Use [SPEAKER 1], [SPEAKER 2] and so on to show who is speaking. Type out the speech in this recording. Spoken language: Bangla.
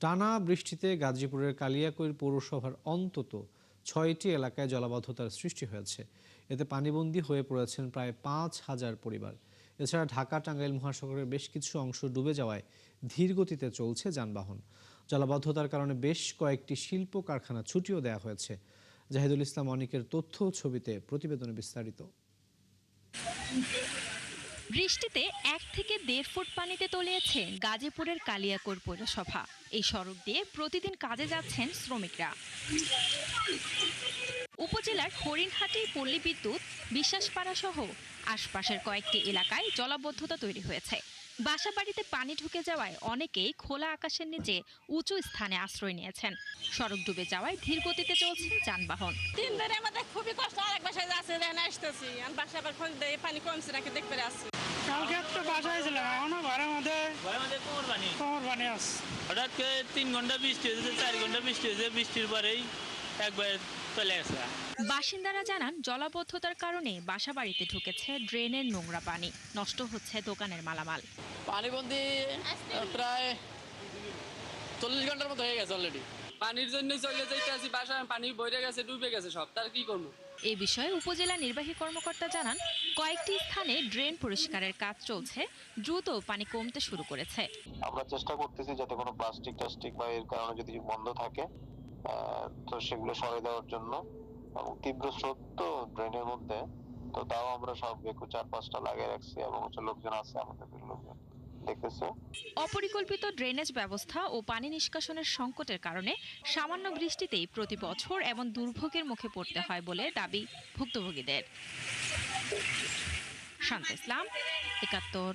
[SPEAKER 1] টানা বৃষ্টিতে গাজীপুরের কালিয়াকৈর পৌরসভার অন্তত ৬টি এলাকায় জলাবদ্ধতার সৃষ্টি হয়েছে। এতে পানিবন্দী হয়ে পড়েছেন প্রায় ৫,০০০ পরিবার। এছাড়া ঢাকা টাঙ্গাইল মহাসড়কের বেশ কিছু অংশ ডুবে যাওয়ায় ধীর গতিতে চলছে যানবাহন। জলাবদ্ধতার কারণে বেশ কয়েকটি শিল্প কারখানা ছুটিও দেওয়া হয়েছে। জাহিদুল ইসলাম অনিকের তথ্য ও ছবিতে প্রতিবেদনে বিস্তারিত।
[SPEAKER 2] বৃষ্টিতে ১ থেকে ১.৫ ফুট পানিতে তলিয়েছে গাজীপুরের কালিয়াকৈর পৌরসভা। এই সড়ক দিয়ে প্রতিদিন কাজে যাচ্ছেন শ্রমিকরা। উপজেলার হরিণহাটি পল্লী বিদ্যুৎ, বিশ্বাসপাড়া সহ আশপাশের কয়েকটি এলাকায় জলাবদ্ধতা তৈরি হয়েছে। বাসাবাড়িতে পানি ঢুকে যাওয়ায় অনেকেই খোলা আকাশের নিচে উঁচু স্থানে আশ্রয় নিয়েছেন। সড়ক ডুবে যাওয়ায় ধীর গতিতে চলছে যানবাহন।
[SPEAKER 3] 3 দিনে আমাদের খুবই কষ্ট। আরেক বাসায় যাচ্ছে, রেনে আসতেছি। আমি বাসায় আবার খোঁজ দেই, পানি কমছে নাকি দেখতে আসছি।
[SPEAKER 4] কালকে তো বাসায় ছিলাম, এখনো ঘরের মধ্যে কোমর পানি আছে।
[SPEAKER 5] হঠাৎ করে 3 ঘন্টা বৃষ্টি হয়েছে, 4 ঘন্টা বৃষ্টি হয়েছে, বৃষ্টির পরেই একবার চলে গেছে।
[SPEAKER 2] বাসিন্দারা জানান, জলাবদ্ধতার কারণে বাসাবাড়িতে ঢুকেছে ড্রেনের নোংরা পানি, নষ্ট হচ্ছে দোকানের মালামাল।
[SPEAKER 6] পানিবন্দি প্রায় 40 ঘন্টার মতো হয়ে গেছে অলরেডি। পানির জন্য চলে যাইতে আছি, বাসায় পানি বইরে গেছে, ডুবে গেছে সব। তার কি করবো?
[SPEAKER 2] এই বিষয়ে উপজেলা নির্বাহী কর্মকর্তা জানান, কয়েকটি স্থানে ড্রেন পরিষ্কারের কাজ চলছে, দ্রুত পানি কমতে শুরু করেছে।
[SPEAKER 7] আমরা চেষ্টা করতেছি যাতে কোনো প্লাস্টিক টাস্টিক বা এর কারণে যদি বন্ধ থাকে তো সেগুলো সরিয়ে দেওয়ার জন্য। এবং তীব্র স্রোত তো ড্রেনের মধ্যে, তো তাও আমরা সব বেকু 4-5টা লাগিয়ে রাখছি এবং লোকজন আছে, আমাদের লোকজন দেখতেছে।
[SPEAKER 2] অপরিকল্পিত ড্রেনেজ ব্যবস্থা ও পানি নিষ্কাশনের সংকটের কারণে সামান্য বৃষ্টিতেই প্রতি বছর এমন দুর্ভোগের মুখে পড়তে হয় বলে দাবি ভুক্তভোগীদের। শান্ত ইসলাম, ৭১।